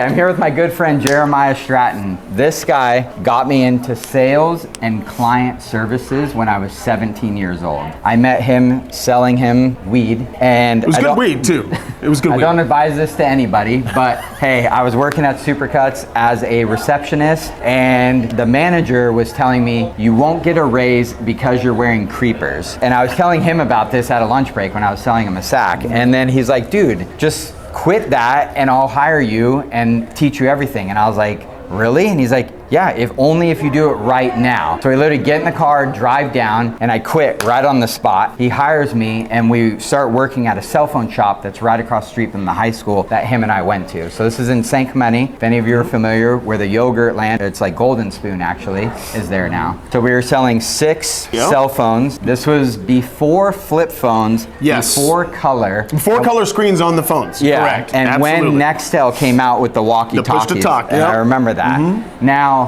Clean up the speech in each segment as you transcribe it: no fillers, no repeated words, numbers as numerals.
I'm here with my good friend Jeramiah Stratton. This guy got me into sales and client services when I was 17 years old. I met him selling him weed, and it was good weed too. It was good weed. I don't advise this to anybody, but hey, I was working at Supercuts as a receptionist, and the manager was telling me, you won't get a raise because you're wearing creepers. And I was telling him about this at a lunch break when I was selling him a sack, and then he's like, dude, just quit that and I'll hire you and teach you everything. And I was like, really? And he's like, yeah, if you do it right now. So we literally get in the car, drive down, and I quit right on the spot. He hires me, and we start working at a cell phone shop that's right across the street from the high school that him and I went to. So this is in St. Clemente. If any of you are familiar where the yogurt land, it's like Golden Spoon actually, is there now. So we were selling 6 cell phones. This was before flip phones, before color. Before color screens on the phones, correct. And absolutely. When Nextel came out with the walkie-talkies. The push-to-talk, and I remember that. Now,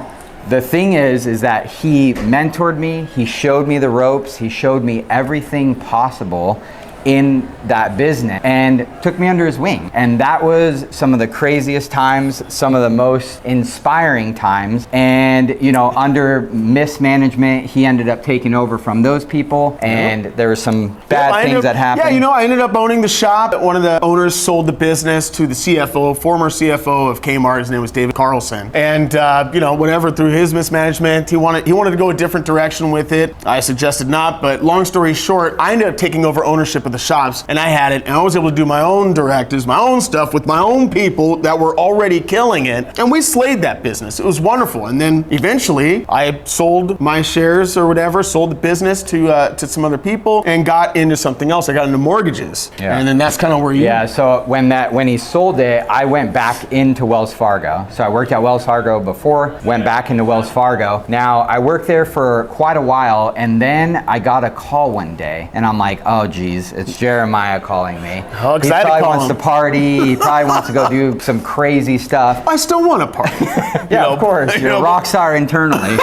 the thing is that he mentored me, he showed me the ropes, he showed me everything possible in that business and took me under his wing. And that was some of the craziest times, some of the most inspiring times. And you know, under mismanagement, he ended up taking over from those people, and there were some bad things that happened. Yeah, you know, I ended up owning the shop. One of the owners sold the business to the CFO, former CFO of Kmart. His name was David Carlson. And you know, whatever, through his mismanagement, he wanted to go a different direction with it. I suggested not, but long story short, I ended up taking over ownership of the shops, and I had it, and I was able to do my own directives, my own stuff with my own people that were already killing it, and we slayed that business. It was wonderful. And then eventually I sold my shares or whatever, sold the business to some other people, and got into something else. I got into mortgages, and then that's kind of where you. Yeah. So when he sold it, I went back into Wells Fargo. So I worked at Wells Fargo before, went back into Wells Fargo. Now I worked there for quite a while, and then I got a call one day, and I'm like, oh geez, it's Jeramiah calling me. Oh, he probably wants to party. He probably wants to go do some crazy stuff. I still want to party. Yeah, of course. You're a rock star internally.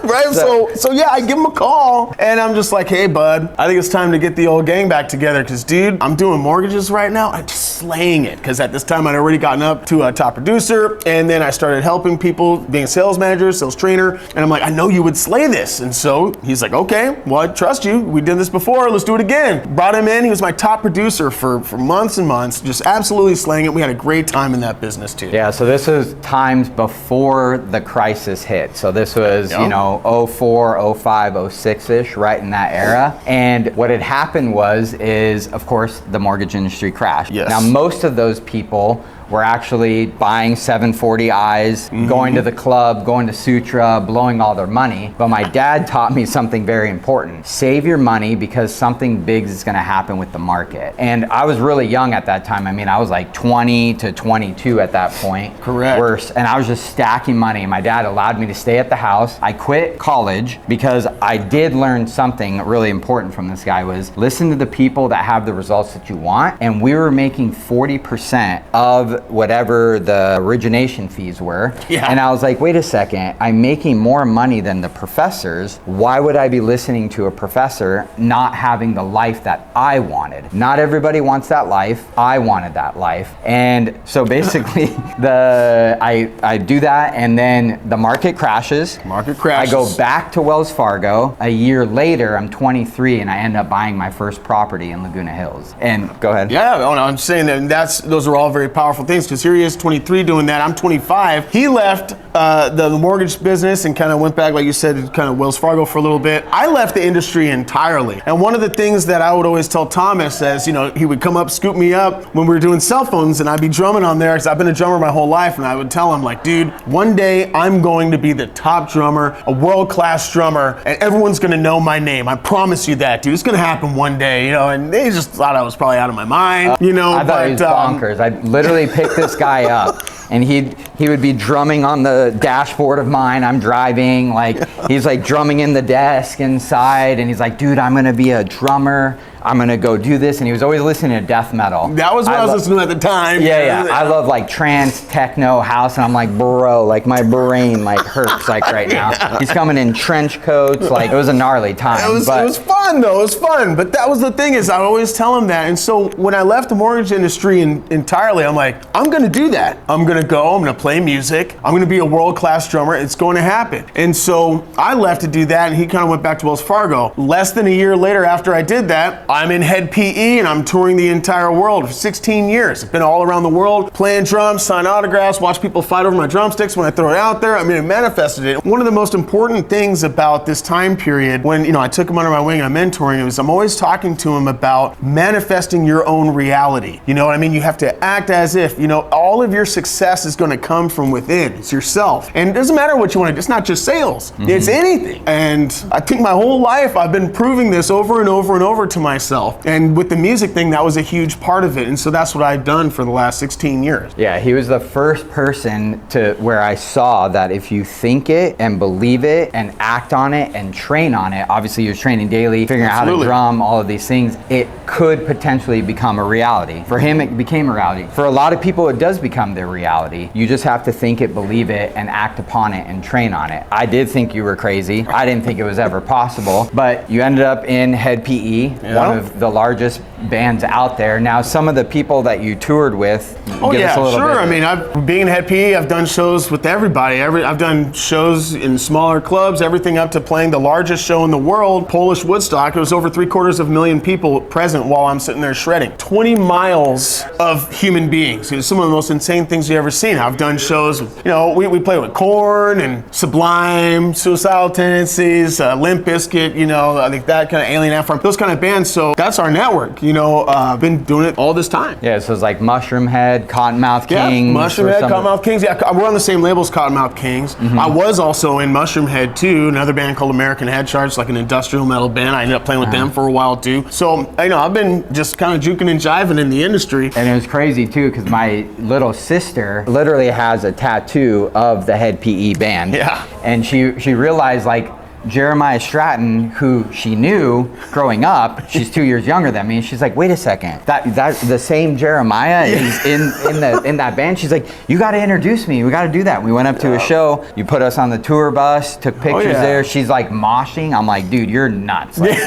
Right, so yeah, I give him a call, and I'm just like, hey bud, I think it's time to get the old gang back together, because dude, I'm doing mortgages right now. I'm just slaying it, because at this time I'd already gotten up to a top producer, and then I started helping people, being a sales manager, sales trainer, and I'm like, I know you would slay this. And so he's like, okay, well, I trust you. We did this before, let's do it again. Brought him in. He was my top producer for months and months, just absolutely slaying it. We had a great time in that business too. Yeah, so this was times before the crisis hit. So this was, you know, 04, 05, 06-ish, right in that era. And what had happened is, of course, the mortgage industry crashed. Yes. Now, most of those people were actually buying 740i's, going to the club, going to Sutra, blowing all their money. But my dad taught me something very important. Save your money, because something big is gonna happen with the market. And I was really young at that time. I mean, I was like 20 to 22 at that point. Correct. Worse. And I was just stacking money. My dad allowed me to stay at the house. I quit college because I did learn something really important from this guy, was listen to the people that have the results that you want. And we were making 40% of whatever the origination fees were. Yeah. And I was like, wait a second, I'm making more money than the professors. Why would I be listening to a professor not having the life that I wanted? Not everybody wants that life. I wanted that life. And so basically I do that, and then the market crashes. Market crashes. I go back to Wells Fargo. A year later, I'm 23, and I end up buying my first property in Laguna Hills. And go ahead. Yeah, no, I'm saying that those are all very powerful things, because here he is 23 doing that. I'm 25. He left the mortgage business and kind of went back, like you said, kind of Wells Fargo for a little bit. I left the industry entirely. And one of the things that I would always tell Thomas is, you know, he would come up, scoop me up when we were doing cell phones, and I'd be drumming on there, because I've been a drummer my whole life, and I would tell him, like, dude, one day I'm going to be the top drummer, a world-class drummer, and everyone's gonna know my name. I promise you that, dude. It's gonna happen one day, you know. And they just thought I was probably out of my mind, you know. I thought he was bonkers. I literally picked this guy up, and he'd He would be drumming on the dashboard of mine. I'm driving, like he's like drumming in the desk inside, and he's like, dude, I'm gonna be a drummer. I'm gonna go do this. And he was always listening to death metal. That was what I was listening to at the time. Yeah. I love like trance, techno, house, and I'm like, bro, like my brain like hurts like right now. He's coming in trench coats, like it was a gnarly time. It was fun though, it was fun. But that was the thing, is I always tell him that. And so when I left the mortgage industry entirely, I'm like, I'm gonna do that. I'm gonna go, I'm gonna play music, I'm gonna be a world-class drummer, it's going to happen. And so I left to do that, and he kind of went back to Wells Fargo. Less than a year later after I did that, I'm in HED PE, and I'm touring the entire world for 16 years. I've been all around the world, playing drums, sign autographs, watch people fight over my drumsticks when I throw it out there. I mean, it manifested it. One of the most important things about this time period, when I took him under my wing and I'm mentoring him, is I'm always talking to him about manifesting your own reality. You know what I mean? You have to act as if, all of your success is going to come from within. It's yourself. And it doesn't matter what you want to do. It's not just sales. It's anything. And I think my whole life I've been proving this over and over and over to myself. And with the music thing, that was a huge part of it. And so that's what I've done for the last 16 years. Yeah, he was the first person to where I saw that if you think it and believe it and act on it and train on it, obviously you're training daily, figuring out how to drum, all of these things, it could potentially become a reality. For him, it became a reality. For a lot of people, it does become their reality. You just have to think it, believe it, and act upon it and train on it. I did think you were crazy. I didn't think it was ever possible, but you ended up in HED PE, one of the largest bands out there. Now, some of the people that you toured with, give us a little bit. I mean, being in HED PE, I've done shows with everybody. I've done shows in smaller clubs, everything up to playing the largest show in the world, Polish Woodstock. It was over 750,000 people present while I'm sitting there shredding. 20 miles of human beings. It's some of the most insane things you've ever seen. I've done shows with, we play with Korn and Sublime, Suicidal Tendencies, Limp Bizkit, I think that kind of Alien Ant Farm, those kind of bands. So that's our network. I've been doing it all this time. Yeah, so it's like Mushroom Head, Cottonmouth Kings. Yeah, Mushroom Head, Cottonmouth Kings. Yeah, we're on the same label as Cottonmouth Kings. I was also in Mushroom Head too, another band called American Head Charge, like an industrial metal band. I ended up playing with them for a while too. So, I've been just kind of juking and jiving in the industry. And it was crazy too, because my little sister literally has a tattoo of the HED PE band. Yeah. And she realized, like, Jeramiah Stratton, who she knew growing up, she's 2 years younger than me, and she's like, wait a second, that the same Jeremiah is in that band. She's like, you got to introduce me, we got to do that. We went up to a show, you put us on the tour bus, took pictures there. She's like moshing. I'm like, dude, you're nuts. Like,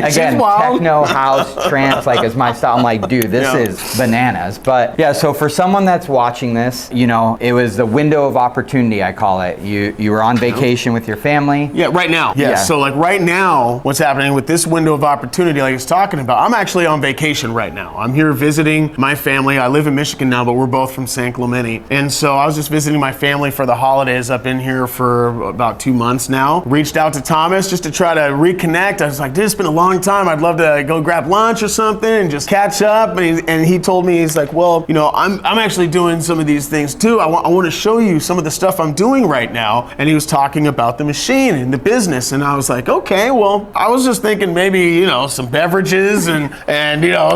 again, techno, house, trance, like is my style. I'm like, dude, this is bananas. But yeah, so for someone that's watching this, it was the window of opportunity, I call it. You were on vacation with your family. Yeah, right now. Yeah. So like right now, what's happening with this window of opportunity like he's talking about, I'm actually on vacation right now. I'm here visiting my family. I live in Michigan now, but we're both from San Clemente. And so I was just visiting my family for the holidays. I've been here for about 2 months now. Reached out to Thomas just to try to reconnect. I was like, dude, it's been a long time. I'd love to go grab lunch or something and just catch up. And he told me, he's like, well, I'm actually doing some of these things too. I want to show you some of the stuff I'm doing right now. And he was talking about the machine and the business. And I was like, okay, well, I was just thinking maybe, some beverages and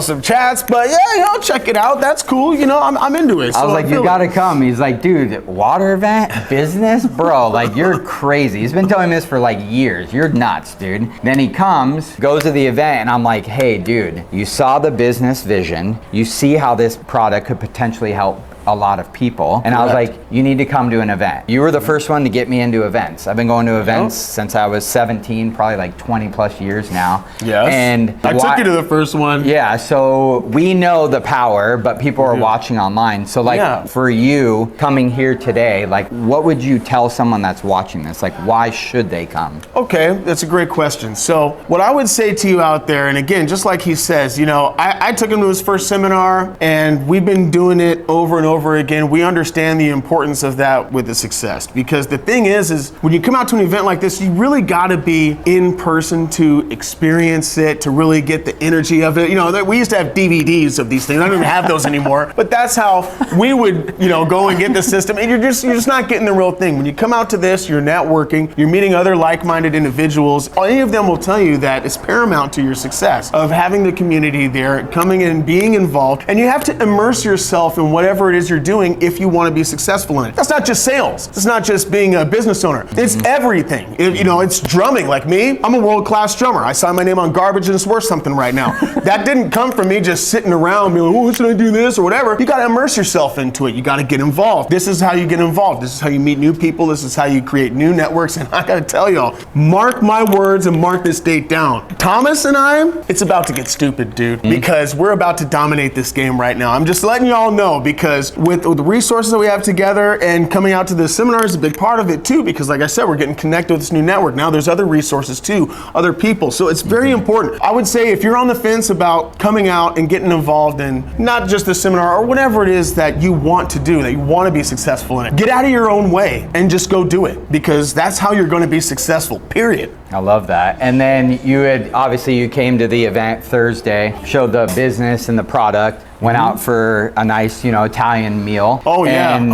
some chats, but yeah, check it out. That's cool. I'm into it. I was like, you gotta come. He's like, dude, water event, business, bro, like you're crazy. He's been telling me this for like years. You're nuts, dude. Then he comes, goes to the event, and I'm like, hey, dude, you saw the business vision. You see how this product could potentially help a lot of people. And I was like, you need to come to an event. You were the first one to get me into events. I've been going to events since I was 17, probably like 20 plus years now. Yes. And I took you to the first one. Yeah, so we know the power, but people are watching online. So like for you coming here today, like what would you tell someone that's watching this? Like why should they come? Okay, that's a great question. So what I would say to you out there, and again, just like he says, I took him to his first seminar and we've been doing it over and over again. We understand the importance of that with the success, because the thing is when you come out to an event like this, you really got to be in person to experience it, to really get the energy of it. We used to have DVDs of these things. I don't even have those anymore, but that's how we would, go and get the system. And you're just not getting the real thing. When you come out to this, you're networking, you're meeting other like-minded individuals. Any of them will tell you that it's paramount to your success of having the community there, coming in, being involved, and you have to immerse yourself in whatever it is you're doing if you want to be successful in it. That's not just sales. It's not just being a business owner. It's everything. It's drumming. Like me, I'm a world-class drummer. I signed my name on garbage and it's worth something right now. That didn't come from me just sitting around being like, oh, should I do this or whatever. You got to immerse yourself into it. You got to get involved. This is how you get involved. This is how you meet new people. This is how you create new networks. And I got to tell y'all, mark my words and mark this date down. Thomas and I, it's about to get stupid, dude, because we're about to dominate this game right now. I'm just letting y'all know, because with the resources that we have together and coming out to the seminar is a big part of it too, because like I said, we're getting connected with this new network. Now there's other resources too, other people. So it's very important. I would say if you're on the fence about coming out and getting involved in not just the seminar or whatever it is that you want to do, that you want to be successful in it, get out of your own way and just go do it, because that's how you're going to be successful, period. I love that. And then you came to the event Thursday, showed the business and the product, went out for a nice, Italian meal. Oh yeah. And,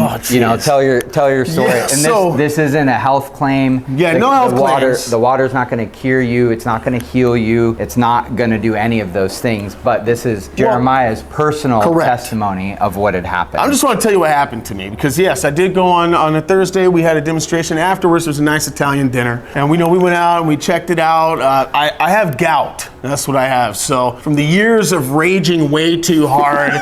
tell your story. Yeah, and this isn't a health claim. Yeah, no health claims. The water's not going to cure you. It's not going to heal you. It's not going to do any of those things. But this is Jeremiah's personal testimony of what had happened. I just want to tell you what happened to me, because yes, I did go on a Thursday. We had a demonstration afterwards. There was a nice Italian dinner, and we went out and we checked it out. I have gout. That's what I have. So from the years of raging way too hard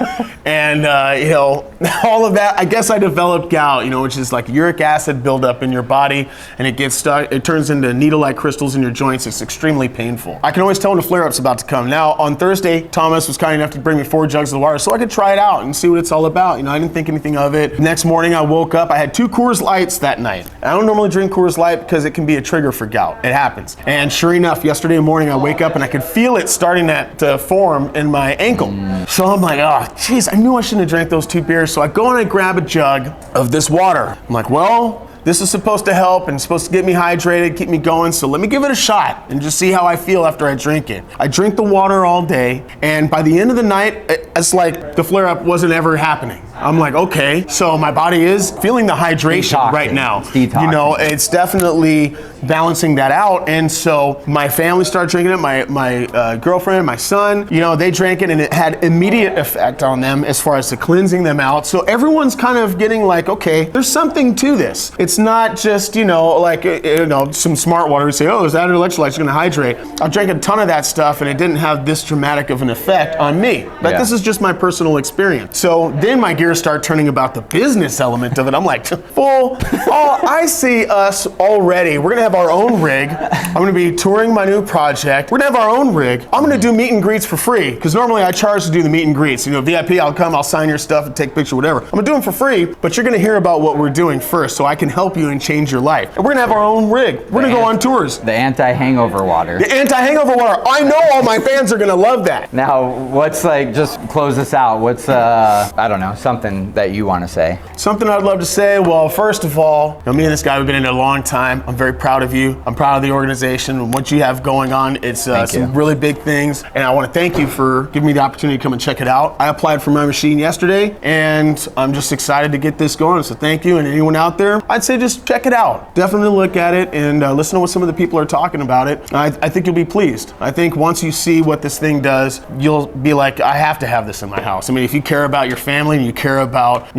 and all of that, I guess I developed gout, which is like uric acid buildup in your body, and it gets stuck. It turns into needle-like crystals in your joints. It's extremely painful. I can always tell when a flare-up's about to come. Now on Thursday, Thomas was kind enough to bring me 4 jugs of water so I could try it out and see what it's all about. I didn't think anything of it. Next morning I woke up. I had 2 Coors Lights that night. I don't normally drink Coors Light because it can be a trigger for gout. It happens. And sure enough, yesterday morning I wake up and I could feel it starting to form in my ankle. So I'm like, oh, geez, I knew I shouldn't have drank those 2 beers. So I go and I grab a jug of this water. I'm like, well, this is supposed to help and supposed to get me hydrated, keep me going, so let me give it a shot and just see how I feel after I drink it. I drink the water all day, and by the end of the night, it's like the flare-up wasn't ever happening. I'm like, okay, so my body is feeling the hydration right now. It's detoxing. It's definitely balancing that out, and so my family started drinking it, my girlfriend, my son, they drank it, and it had immediate effect on them as far as the cleansing them out. So everyone's kind of getting like, okay, there's something to this. It's not just, some smart water. We say, oh, there's added electrolytes, you're gonna hydrate. I drank a ton of that stuff and it didn't have this dramatic of an effect on me. But this is just my personal experience. So then my gears start turning about the business element of it. I'm like, I see us already. We're gonna have our own rig. I'm gonna be touring my new project. We're gonna have our own rig. I'm gonna do meet and greets for free, because normally I charge to do the meet and greets. VIP, I'll come, I'll sign your stuff and take a picture, whatever. I'm gonna do them for free, but you're gonna hear about what we're doing first so I can help you and change your life. And we're gonna have our own rig. We're gonna go on tours. The anti-hangover water. The anti-hangover water. I know all my fans are gonna love that. Now, what's just close this out. What's, I don't know, something that you want to say? Something I'd love to say. Well, first of all, me and this guy, we've been in it a long time. I'm very proud of you. I'm proud of the organization and what you have going on. It's some really big things. And I want to thank you for giving me the opportunity to come and check it out. I applied for my machine yesterday, and I'm just excited to get this going. So thank you. And anyone out there, I'd say just check it out. Definitely look at it and listen to what some of the people are talking about it. I think you'll be pleased. I think once you see what this thing does, you'll be like, I have to have this in my house. I mean, if you care about your family and you care about,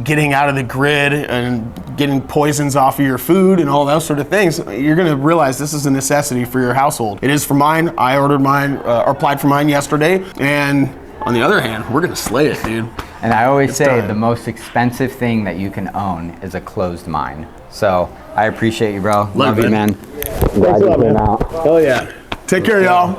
getting out of the grid and getting poisons off of your food and all those sort of things, you're going to realize this is a necessity for your household. It is for mine. I ordered mine, or applied for mine yesterday. And on the other hand, we're going to slay it, dude. And I always say the most expensive thing that you can own is a closed mind. So I appreciate you, bro. Love you, man. Thanks a lot, man. Hell yeah. Take care, y'all.